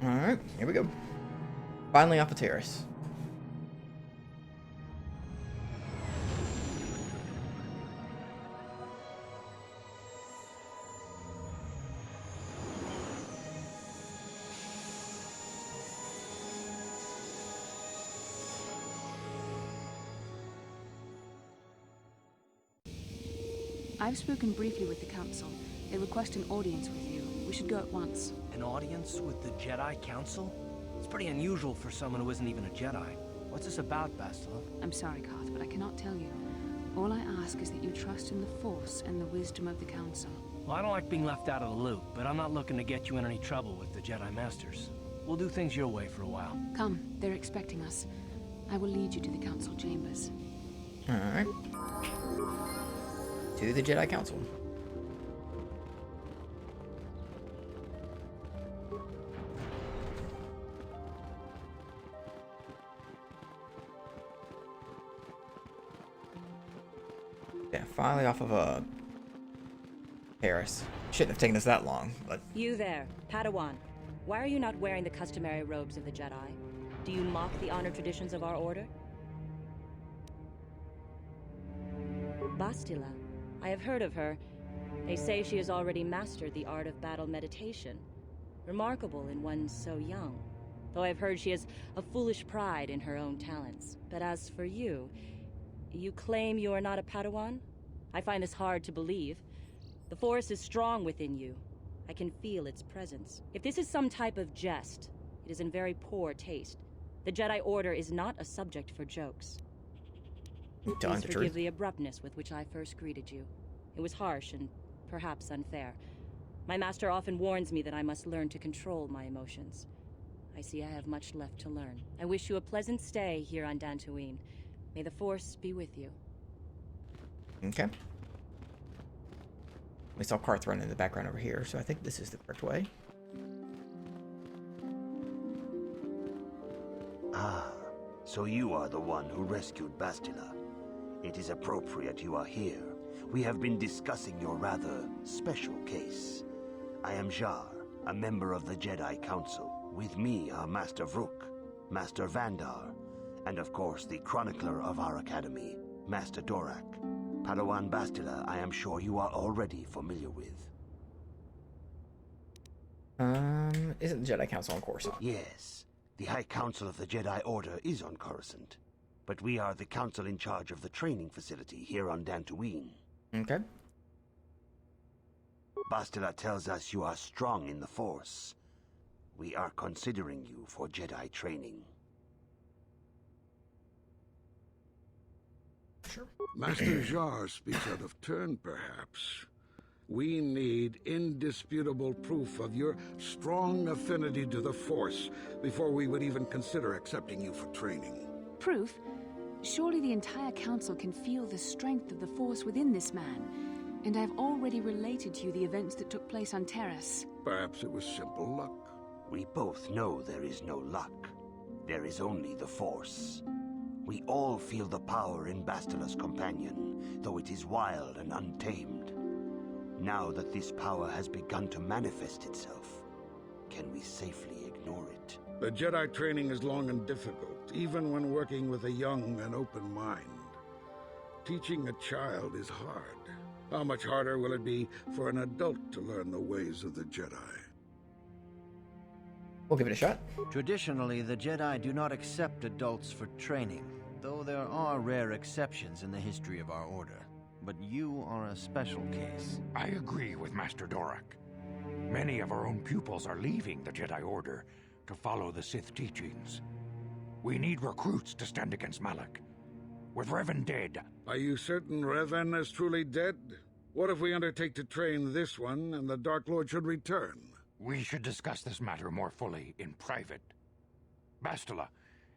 Alright, here we go. Finally off the terrace. I've spoken briefly with the Council. They request an audience with you. We should go at once. An audience with the Jedi Council? It's pretty unusual for someone who isn't even a Jedi. What's this about, Bastila? I'm sorry, Koth, but I cannot tell you. All I ask is that you trust in the Force and the wisdom of the Council. Well, I don't like being left out of the loop, but I'm not looking to get you in any trouble with the Jedi Masters. We'll do things your way for a while. Come, they're expecting us. I will lead you to the Council chambers. Alright. To the Jedi Council. Yeah, finally off of Paris. Shouldn't have taken us that long, but... You there, Padawan. Why are you not wearing the customary robes of the Jedi? Do you mock the honor traditions of our order? Bastila. I have heard of her. They say she has already mastered the art of battle meditation. Remarkable in one so young. Though I've heard she has a foolish pride in her own talents. But as for you, you claim you are not a Padawan? I find this hard to believe. The Force is strong within you. I can feel its presence. If this is some type of jest, it is in very poor taste. The Jedi Order is not a subject for jokes. Please forgive the abruptness with which I first greeted you. It was harsh and perhaps unfair. My master often warns me that I must learn to control my emotions. I see I have much left to learn. I wish you a pleasant stay here on Dantooine. May the Force be with you. Okay. We saw Karth running in the background over here, so I think this is the correct way. Ah, so you are the one who rescued Bastila. It is appropriate you are here. We have been discussing your rather special case. I am Jar, a member of the Jedi Council. With me are Master Vrook, Master Vandar, and of course the chronicler of our academy, Master Dorak. Padawan Bastila, I am sure you are already familiar with. Isn't the Jedi Council on Coruscant? Yes, the High Council of the Jedi Order is on Coruscant. But we are the council in charge of the training facility here on Dantooine. Okay. Bastila tells us you are strong in the Force. We are considering you for Jedi training. Sure. Master Jar speaks out of turn, perhaps. We need indisputable proof of your strong affinity to the Force before we would even consider accepting you for training. Proof? Surely the entire Council can feel the strength of the Force within this man. And I've already related to you the events that took place on Terrace. Perhaps it was simple luck. We both know there is no luck. There is only the Force. We all feel the power in Bastila's companion, though it is wild and untamed. Now that this power has begun to manifest itself, can we safely ignore it? The Jedi training is long and difficult, even when working with a young and open mind. Teaching a child is hard. How much harder will it be for an adult to learn the ways of the Jedi? We'll give it a shot. Traditionally, the Jedi do not accept adults for training, though there are rare exceptions in the history of our order. But you are a special case. I agree with Master Dorak. Many of our own pupils are leaving the Jedi Order to follow the Sith teachings. We need recruits to stand against Malak. With Revan dead... Are you certain Revan is truly dead? What if we undertake to train this one and the Dark Lord should return? We should discuss this matter more fully in private. Bastila,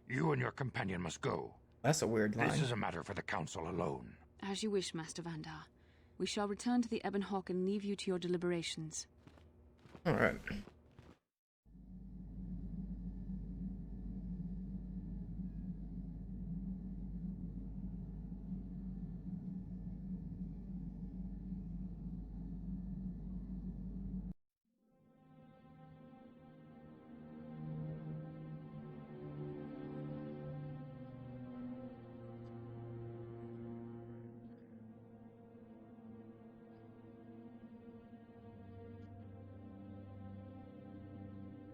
you and your companion must go. That's a weird line. This is a matter for the Council alone. As you wish, Master Vandar. We shall return to the Ebon Hawk and leave you to your deliberations. All right.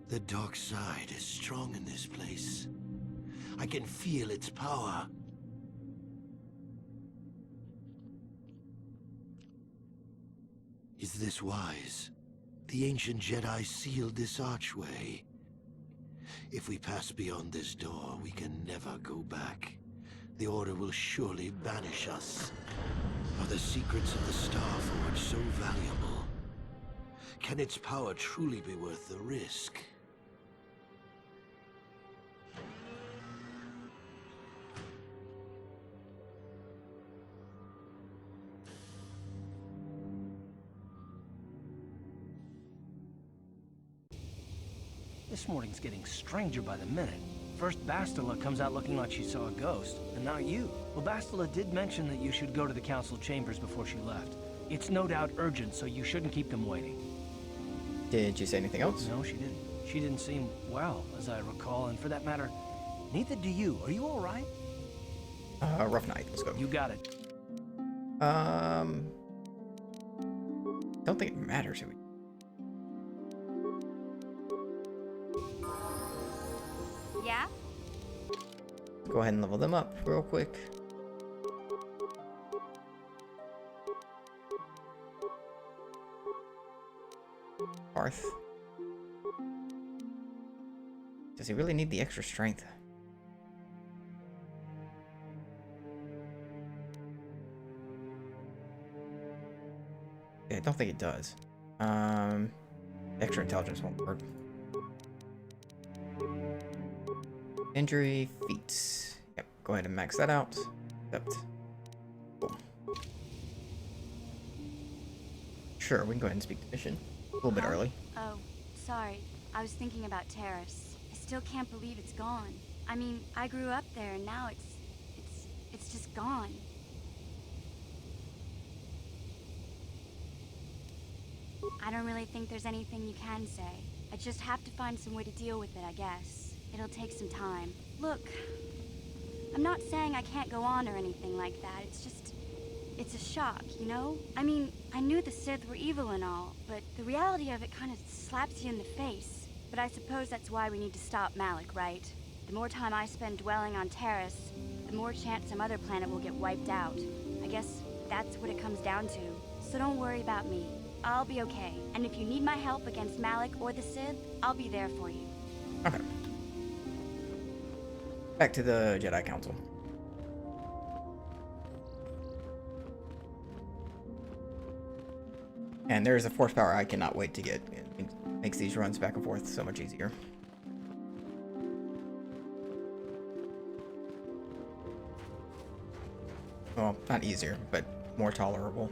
The dark side is strong in this place. I can feel its power. Is this wise? The ancient Jedi sealed this archway. If we pass beyond this door, we can never go back. The Order will surely banish us. Are the secrets of the Star Forge so valuable? Can its power truly be worth the risk? This morning's getting stranger by the minute. First Bastila comes out looking like she saw a ghost, and now you. Well, Bastila did mention that you should go to the council chambers before she left. It's no doubt urgent, so you shouldn't keep them waiting. Did you say anything else? No, she didn't. She didn't seem well, as I recall, and for that matter, neither do you. Are you all right? Rough night. Let's go. You got it. Don't think it matters. Yeah? Go ahead and level them up real quick. Arth. Does he really need the extra strength? Yeah, I don't think it does. Extra intelligence won't work. Injury, feats. Yep, go ahead and max that out. Except, boom. Sure, we can go ahead and speak to Mission. A little bit early. Oh, sorry. I was thinking about Terrace. I still can't believe it's gone. I mean, I grew up there and now it's just gone. I don't really think there's anything you can say. I just have to find some way to deal with it, I guess. It'll take some time. Look, I'm not saying I can't go on or anything like that. It's a shock, you know? I mean, I knew the Sith were evil and all, but the reality of it kind of slaps you in the face. But I suppose that's why we need to stop Malak, right? The more time I spend dwelling on Terrace, the more chance some other planet will get wiped out. I guess that's what it comes down to. So don't worry about me. I'll be okay. And if you need my help against Malak or the Sith, I'll be there for you. Okay. Back to the Jedi Council. And there's a force power I cannot wait to get. It makes these runs back and forth so much easier. Well, not easier, but more tolerable.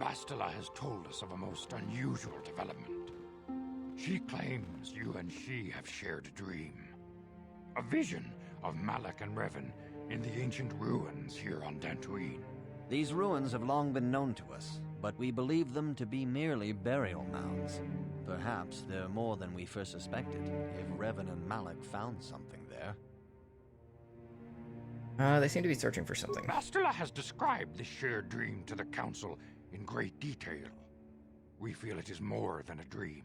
Bastila has told us of a most unusual development. She claims you and she have shared a dream. A vision of Malak and Revan in the ancient ruins here on Dantooine. These ruins have long been known to us, but we believe them to be merely burial mounds. Perhaps they're more than we first suspected, if Revan and Malak found something there. They seem to be searching for something. Bastila has described this shared dream to the Council in great detail. We feel it is more than a dream.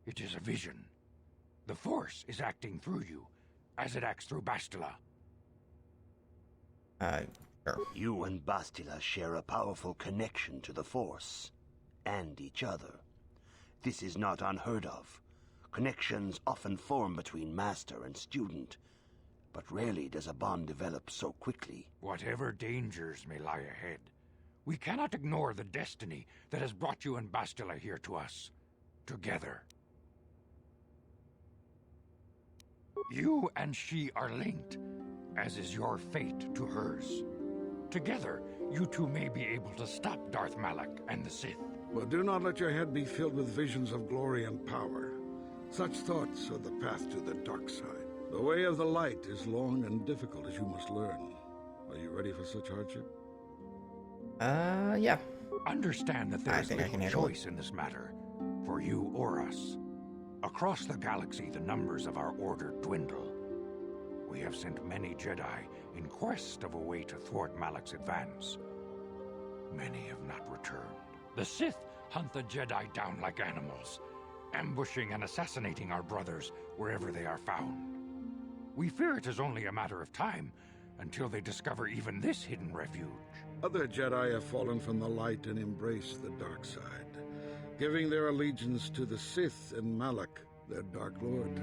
It is a vision. The Force is acting through you, as it acts through Bastila. Sure. You and Bastila share a powerful connection to the Force, and each other. This is not unheard of. Connections often form between master and student, but rarely does a bond develop so quickly. Whatever dangers may lie ahead, we cannot ignore the destiny that has brought you and Bastila here to us, together. You and she are linked, as is your fate to hers. Together, you two may be able to stop Darth Malak and the Sith. But do not let your head be filled with visions of glory and power. Such thoughts are the path to the dark side. The way of the light is long and difficult, as you must learn. Are you ready for such hardship? Yeah. Understand that there is I can little handle choice in this matter, for you or us. Across the galaxy, the numbers of our order dwindle. We have sent many Jedi in quest of a way to thwart Malak's advance. Many have not returned. The Sith hunt the Jedi down like animals, ambushing and assassinating our brothers wherever they are found. We fear it is only a matter of time until they discover even this hidden refuge. Other Jedi have fallen from the light and embraced the dark side, giving their allegiance to the Sith and Malak, their Dark Lord.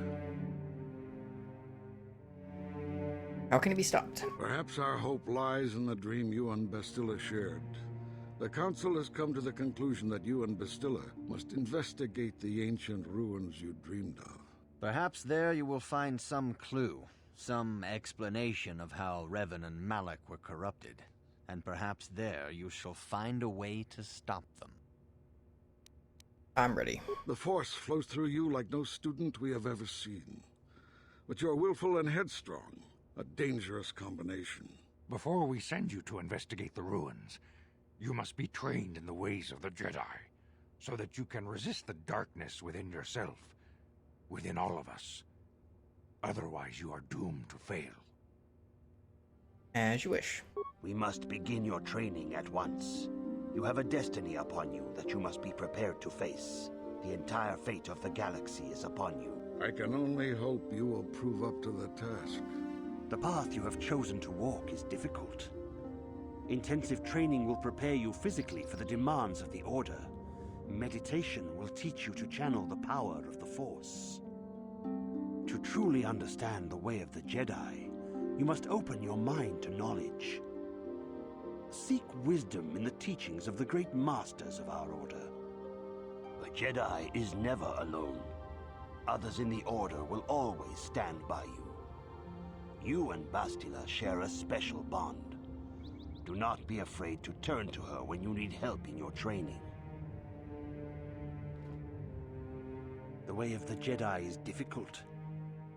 How can it be stopped? Perhaps our hope lies in the dream you and Bastila shared. The Council has come to the conclusion that you and Bastila must investigate the ancient ruins you dreamed of. Perhaps there you will find some clue, some explanation of how Revan and Malak were corrupted. And perhaps there you shall find a way to stop them. I'm ready. The Force flows through you like no student we have ever seen. But you're willful and headstrong, a dangerous combination. Before we send you to investigate the ruins, you must be trained in the ways of the Jedi, so that you can resist the darkness within yourself, within all of us. Otherwise, you are doomed to fail. As you wish. We must begin your training at once. You have a destiny upon you that you must be prepared to face. The entire fate of the galaxy is upon you. I can only hope you will prove up to the task. The path you have chosen to walk is difficult. Intensive training will prepare you physically for the demands of the Order. Meditation will teach you to channel the power of the Force. To truly understand the way of the Jedi, you must open your mind to knowledge. Seek wisdom in the teachings of the great masters of our Order. The Jedi is never alone. Others in the Order will always stand by you. You and Bastila share a special bond. Do not be afraid to turn to her when you need help in your training. The way of the Jedi is difficult.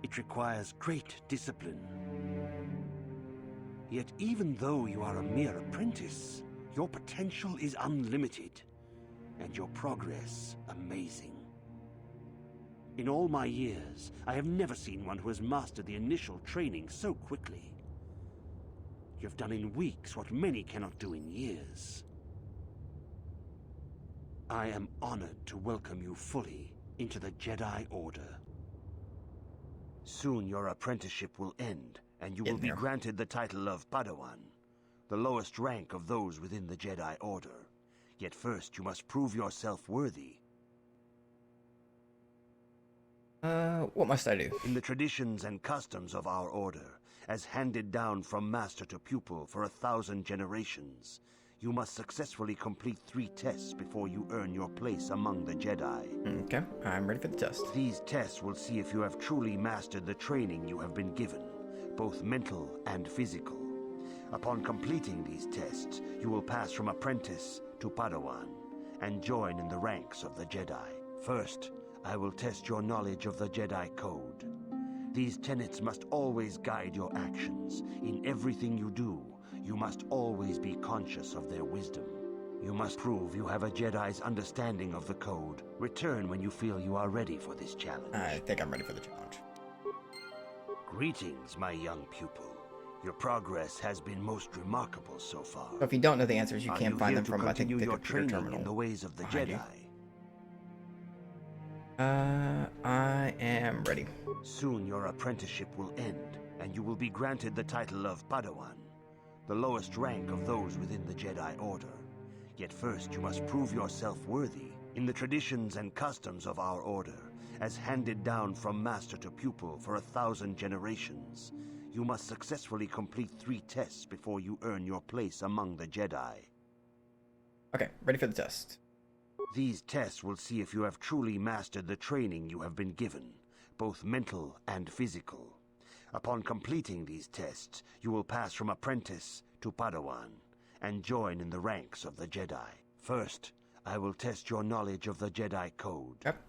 It requires great discipline. Yet even though you are a mere apprentice, your potential is unlimited, and your progress amazing. In all my years, I have never seen one who has mastered the initial training so quickly. You have done in weeks what many cannot do in years. I am honored to welcome you fully into the Jedi Order. Soon your apprenticeship will end, and you will be granted the title of Padawan, the lowest rank of those within the Jedi Order. Yet first you must prove yourself worthy. What must I do? In the traditions and customs of our Order, as handed down from master to pupil for 1,000 generations, you must successfully complete 3 tests before you earn your place among the Jedi. Okay, I'm ready for the test. These tests will see if you have truly mastered the training you have been given, both mental and physical. Upon completing these tests, you will pass from apprentice to Padawan and join in the ranks of the Jedi. First, I will test your knowledge of the Jedi Code. These tenets must always guide your actions. In everything you do, you must always be conscious of their wisdom. You must prove you have a Jedi's understanding of the Code. Return when you feel you are ready for this challenge. I think I'm ready for the challenge. Greetings, my young pupil. Your progress has been most remarkable so far. So if you don't know the answers, you can't find them from, I think, the your computer training terminal. in the ways of the Jedi. I am ready. Soon your apprenticeship will end, and you will be granted the title of Padawan, the lowest rank of those within the Jedi Order. Yet first you must prove yourself worthy. In the traditions and customs of our Order, as handed down from master to pupil for 1,000 generations, you must successfully complete 3 tests before you earn your place among the Jedi. Okay, ready for the test. These tests will see if you have truly mastered the training you have been given, both mental and physical. Upon completing these tests, you will pass from apprentice to Padawan and join in the ranks of the Jedi. First, I will test your knowledge of the Jedi Code. Yep.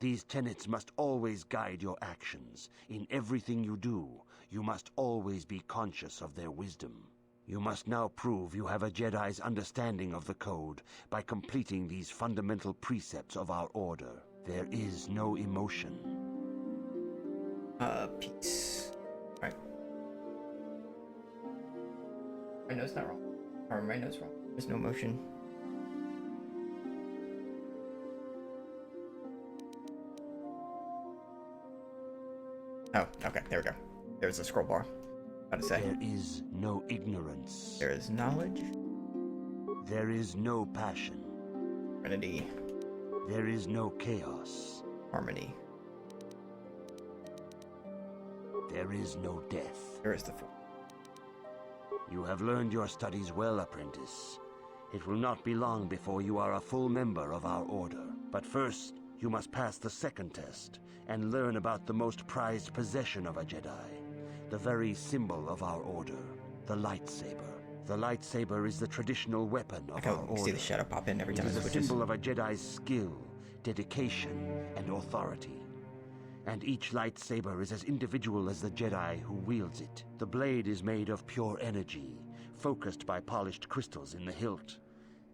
These tenets must always guide your actions. In everything you do, you must always be conscious of their wisdom. You must now prove you have a Jedi's understanding of the Code by completing these fundamental precepts of our Order. There is no emotion. Peace. Alright. My note's not wrong. Or my note's wrong. There's no motion. Oh, okay, there we go. There's a scroll bar. About to say. There is no ignorance. There is knowledge. There is no passion. Trinity. There is no chaos. Harmony. There is no death. There is the Force. You have learned your studies well, apprentice. It will not be long before you are a full member of our order. But first, you must pass the second test and learn about the most prized possession of a Jedi. The very symbol of our order, the lightsaber. The lightsaber is the traditional weapon of our order. See the shadow pop in every time it is a switches. symbol of a Jedi's skill, dedication, and authority. And each lightsaber is as individual as the Jedi who wields it. The blade is made of pure energy, focused by polished crystals in the hilt.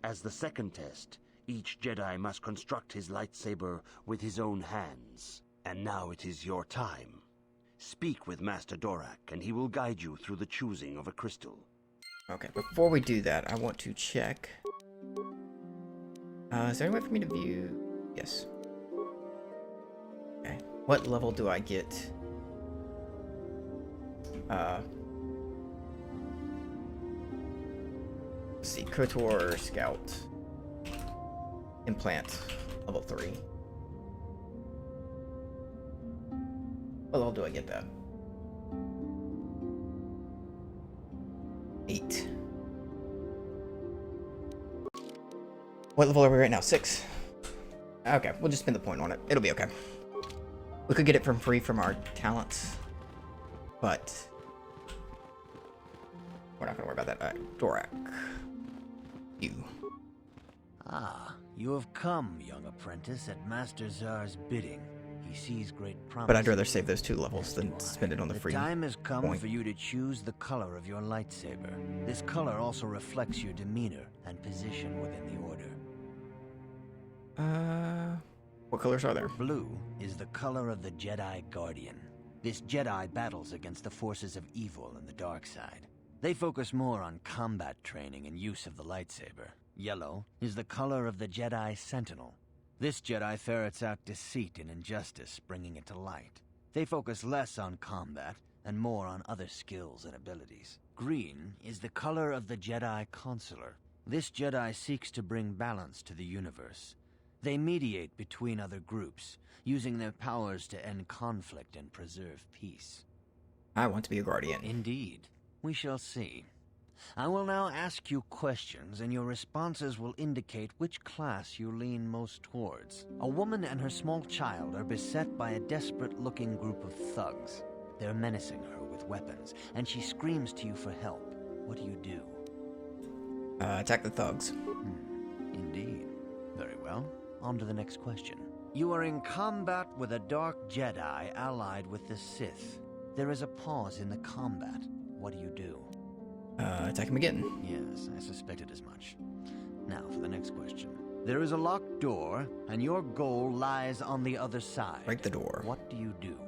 As the second test, each Jedi must construct his lightsaber with his own hands. And now it is your time. Speak with Master Dorak, and he will guide you through the choosing of a crystal. Okay, before we do that, I want to check. Is there any way for me to view? Yes. Okay. What level do I get? Let's see, KotOR Scout. Implant. Level 3. What level do I get that? 8. What level are we right now? 6. Okay, we'll just spend the point on it. It'll be okay. We could get it from free from our talents, but we're not gonna worry about that. Alright, Dorak. You. Ah, you have come, young apprentice, at Master Zar's bidding. He sees great promise. But I'd rather save those 2 levels than spend it on the free. The time has come point. for you to choose the color of your lightsaber. This color also reflects your demeanor and position within the order. What colors are there? Blue is the color of the Jedi Guardian. This Jedi battles against the forces of evil and the dark side. They focus more on combat training and use of the lightsaber. Yellow is the color of the Jedi Sentinel. This Jedi ferrets out deceit and injustice, bringing it to light. They focus less on combat and more on other skills and abilities. Green is the color of the Jedi Consular. This Jedi seeks to bring balance to the universe. They mediate between other groups, using their powers to end conflict and preserve peace. I want to be a guardian. Indeed. We shall see. I will now ask you questions, and your responses will indicate which class you lean most towards. A woman and her small child are beset by a desperate-looking group of thugs. They're menacing her with weapons, and she screams to you for help. What do you do? Attack the thugs. Indeed. Very well. On to the next question. You are in combat with a dark Jedi allied with the Sith. There is a pause in the combat. What do you do? Attack him again. Yes, I suspected as much. Now for the next question. There is a locked door, and your goal lies on the other side. Break the door. What do you do?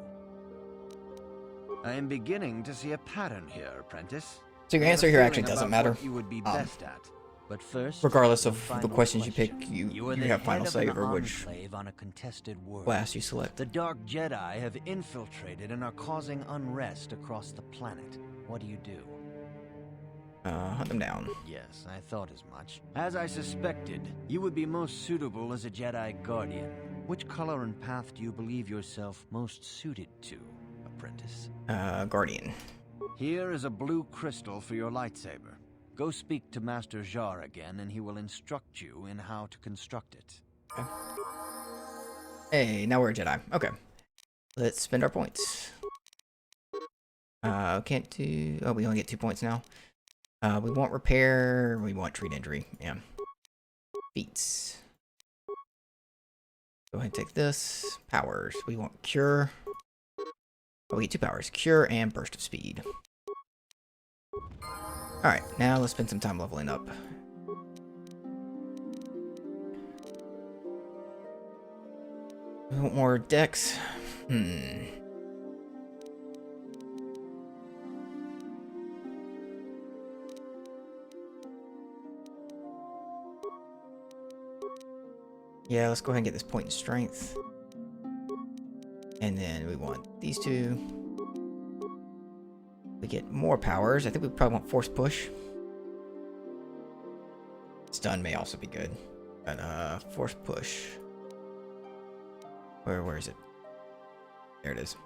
I am beginning to see a pattern here, apprentice. So your answer here actually doesn't matter. What you would be best at. But first, regardless of the questions you pick, you you have final say over which on a contested world. class you select. The Dark Jedi have infiltrated and are causing unrest across the planet. What do you do? Hunt them down. Yes, I thought as much. As I suspected, you would be most suitable as a Jedi Guardian. Which color and path do you believe yourself most suited to, apprentice? Guardian. Here is a blue crystal for your lightsaber. Go speak to Master Jar again, and he will instruct you in how to construct it. Okay. Hey, now we're a Jedi. Okay. Let's spend our points. Can't do... Oh, we only get 2 points now. We want repair. We want treat injury. Yeah. Feats. Go ahead and take this. Powers. We want cure. Oh, we get 2 powers. Cure and burst of speed. Alright, now let's spend some time leveling up. We want more dex. Yeah, let's go ahead and get this point in strength. And then we want these 2. we get more powers. I think we probably want force push. Stun may also be good. But force push. Where is it? There it is.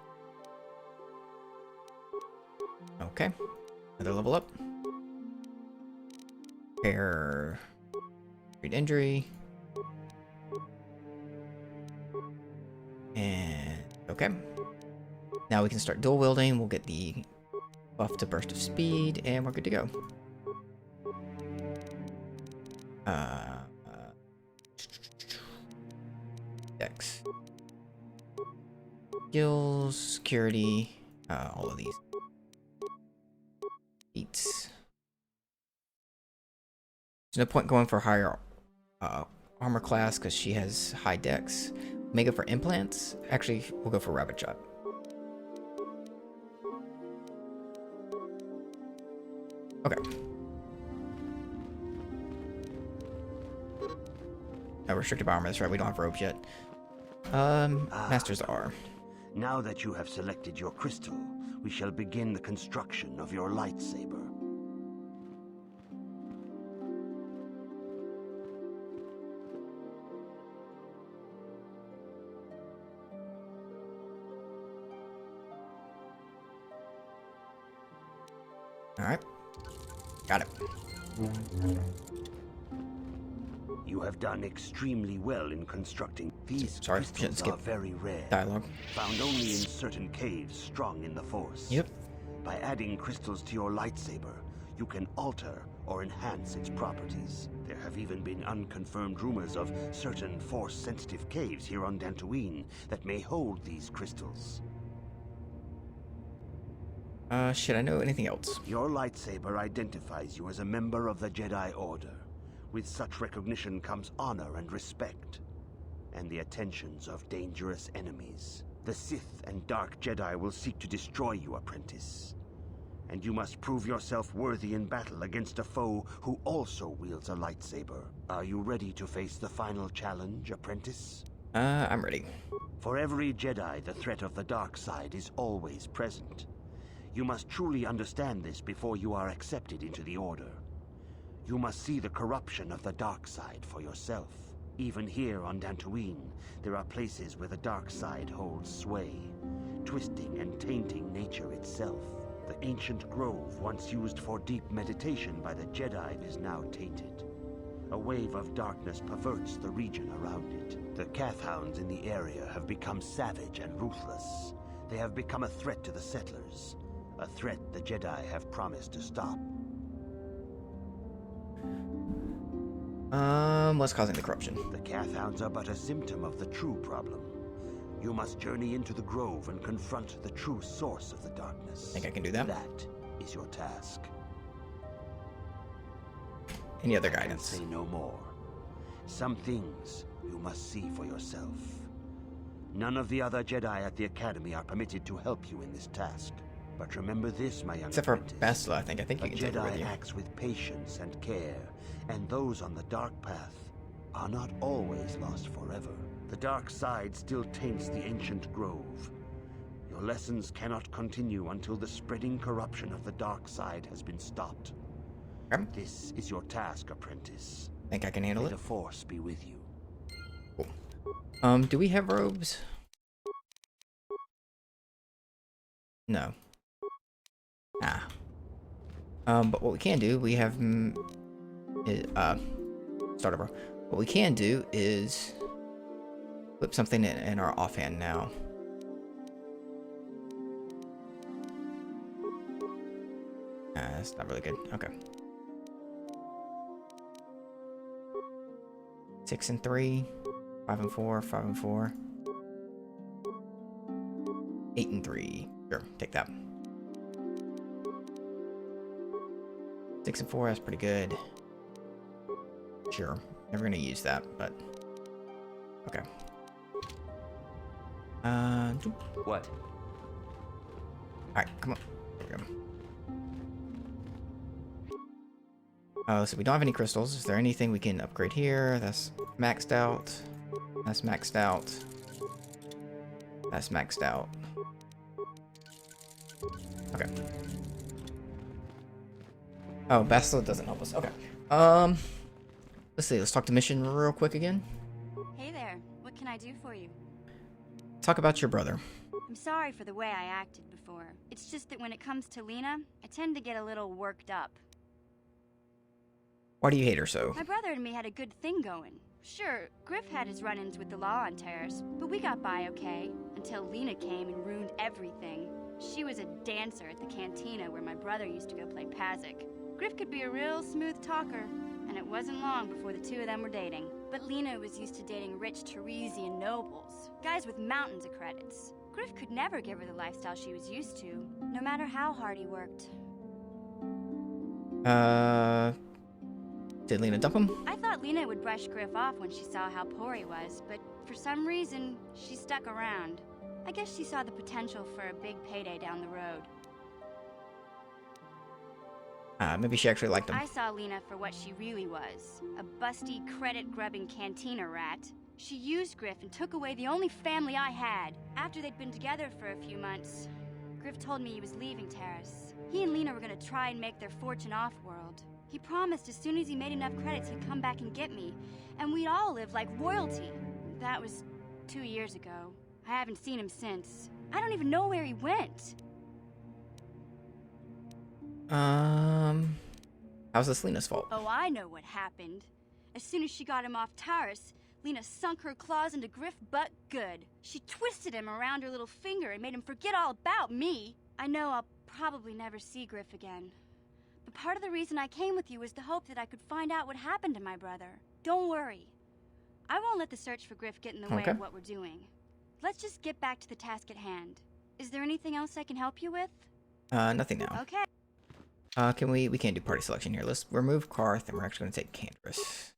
Okay. Another level up. Repair. Read injury. And okay. Now we can start dual wielding. We'll get the buff to burst of speed, and we're good to go. Dex. Skills, security, all of these. Beats. There's no point going for higher armor class because she has high dex. Mega for implants. Actually, we'll go for rapid shot. Okay. No restricted armor. That's right. We don't have robes yet. Master's R. Now that you have selected your crystal, we shall begin the construction of your lightsaber. Alright. Got it. You have done extremely well in constructing these. Sorry, crystals are very rare. Dialogue. Found only in certain caves strong in the Force. Yep. By adding crystals to your lightsaber, you can alter or enhance its properties. There have even been unconfirmed rumors of certain Force-sensitive caves here on Dantooine that may hold these crystals. Should I know anything else? Your lightsaber identifies you as a member of the Jedi Order. With such recognition comes honor and respect, and the attentions of dangerous enemies. The Sith and Dark Jedi will seek to destroy you, apprentice. And you must prove yourself worthy in battle against a foe who also wields a lightsaber. Are you ready to face the final challenge, apprentice? I'm ready. For every Jedi, the threat of the dark side is always present. You must truly understand this before you are accepted into the Order. You must see the corruption of the dark side for yourself. Even here on Dantooine, there are places where the dark side holds sway, twisting and tainting nature itself. The ancient grove, once used for deep meditation by the Jedi, is now tainted. A wave of darkness perverts the region around it. The Kathhounds in the area have become savage and ruthless. They have become a threat to the settlers, a threat the Jedi have promised to stop. What's causing the corruption? The Kathhounds are but a symptom of the true problem. You must journey into the grove and confront the true source of the darkness. Think I can do that? That is your task. Any other I can guidance? say no more. Some things you must see for yourself. None of the other Jedi at the Academy are permitted to help you in this task. But remember this, my young Except for apprentice. Bastila, I think. I think you can take it with Jedi you. acts with patience and care, and those on the dark path are not always lost forever. The dark side still taints the ancient grove. Your lessons cannot continue until the spreading corruption of the dark side has been stopped. Okay. This is your task, apprentice. Think I can handle May it? the Force be with you. Cool. Do we have robes? No. Ah. But what we can do, we have start over. What we can do is flip something in our offhand now. That's not really good. Okay. 6 and 3, 5 and 4, 5 and 4, 8 and 3. Sure, take that. 6 and 4, that's pretty good. Sure, never gonna use that, but okay. What? Alright, come on. There we go. So we don't have any crystals. Is there anything we can upgrade here? That's maxed out. That's maxed out. That's maxed out. Okay. Oh, Bastila doesn't help us. Okay. Let's see. Let's talk to Mission real quick again. Hey there. What can I do for you? Talk about your brother. I'm sorry for the way I acted before. It's just that when it comes to Lena, I tend to get a little worked up. Why do you hate her so? My brother and me had a good thing going. Sure, Griff had his run-ins with the law on Terrace, but we got by okay, until Lena came and ruined everything. She was a dancer at the cantina where my brother used to go play Pazik. Griff could be a real smooth talker, and it wasn't long before the two of them were dating. But Lena was used to dating rich Teresian nobles, guys with mountains of credits. Griff could never give her the lifestyle she was used to, no matter how hard he worked. Did Lena dump him? I thought Lena would brush Griff off when she saw how poor he was, but for some reason, she stuck around. I guess she saw the potential for a big payday down the road. Maybe she actually liked him. I saw Lena for what she really was, a busty, credit-grubbing cantina rat. She used Griff and took away the only family I had. After they'd been together for a few months, Griff told me he was leaving Terrace. He and Lena were gonna try and make their fortune off-world. He promised as soon as he made enough credits he'd come back and get me, and we'd all live like royalty. That was 2 years ago. I haven't seen him since. I don't even know where he went. How's this Lena's fault? Oh, I know what happened. As soon as she got him off Taurus, Lena sunk her claws into Griff butt good. She twisted him around her little finger and made him forget all about me. I know I'll probably never see Griff again. But part of the reason I came with you was the hope that I could find out what happened to my brother. Don't worry. I won't let the search for Griff get in the way of what we're doing. Let's just get back to the task at hand. Is there anything else I can help you with? Nothing now. Okay. We can't do party selection here. Let's remove Karth, and we're actually gonna take Cantress.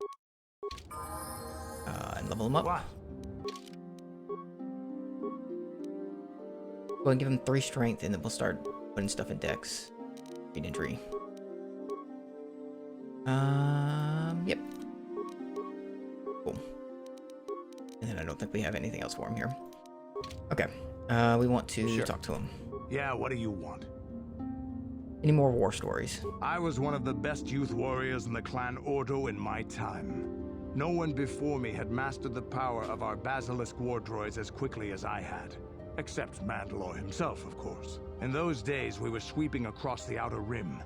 And level him up. What? Go and give him 3 strength, and then we'll start putting stuff in Dex. Read injury. Yep. Cool. And then I don't think we have anything else for him here. Okay. We want to talk to him. Yeah, what do you want? Any more war stories? I was one of the best youth warriors in the clan Ordo in my time. No one before me had mastered the power of our basilisk war droids as quickly as I had. Except Mandalore himself, of course. In those days, we were sweeping across the Outer Rim,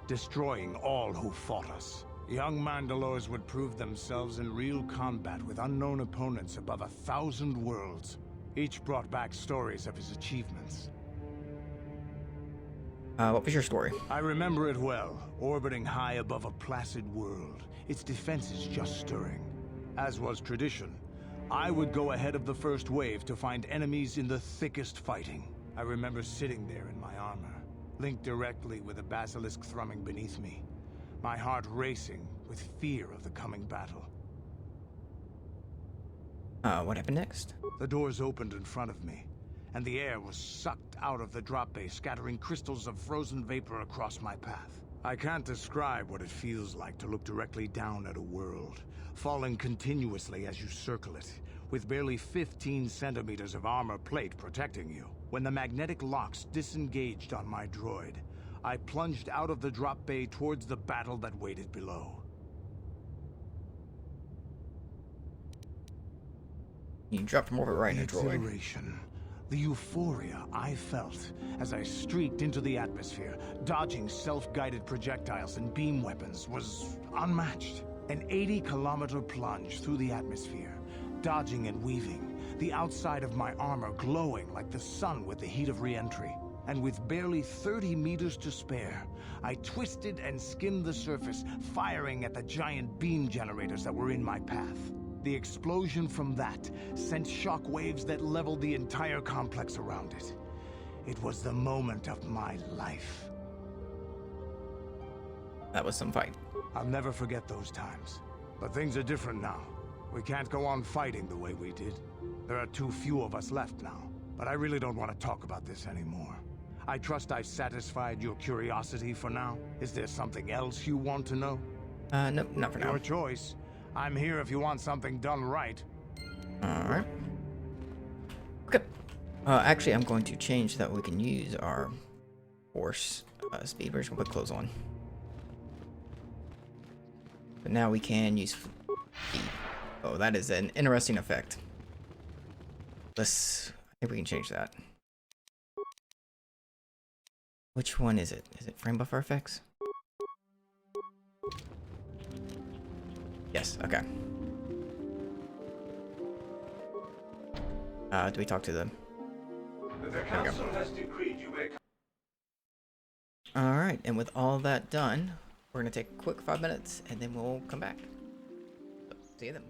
destroying all who fought us. Young Mandalores would prove themselves in real combat with unknown opponents above 1,000 worlds. Each brought back stories of his achievements. What was your story? I remember it well, orbiting high above a placid world, its defenses just stirring. As was tradition, I would go ahead of the first wave to find enemies in the thickest fighting. I remember sitting there in my armor, linked directly with a basilisk thrumming beneath me, my heart racing with fear of the coming battle. What happened next? The doors opened in front of me, and the air was sucked out of the drop bay, scattering crystals of frozen vapor across my path. I can't describe what it feels like to look directly down at a world, falling continuously as you circle it, with barely 15 centimeters of armor plate protecting you. When the magnetic locks disengaged on my droid, I plunged out of the drop bay towards the battle that waited below. You dropped from orbit right in a droid. Exhilaration. The euphoria I felt as I streaked into the atmosphere, dodging self-guided projectiles and beam weapons, was unmatched. An 80-kilometer plunge through the atmosphere, dodging and weaving, the outside of my armor glowing like the sun with the heat of re-entry. And with barely 30 meters to spare, I twisted and skimmed the surface, firing at the giant beam generators that were in my path. The explosion from that sent shock waves that leveled the entire complex around it. It was the moment of my life. That was some fight. I'll never forget those times. But things are different now. We can't go on fighting the way we did. There are too few of us left now. But I really don't want to talk about this anymore. I trust I've satisfied your curiosity for now. Is there something else you want to know? No, not for now. Your choice. I'm here if you want something done right. Alright. Okay. Actually, I'm going to change that we can use our force speed. We're just gonna put clothes on. But now we can use E. Oh, that is an interesting effect. I think we can change that. Which one is it? Is it frame buffer effects? Yes, okay. Do we talk to them? The council has decreed you may. Alright, and with all that done, we're gonna take a quick 5 minutes and then we'll come back. So, see you then.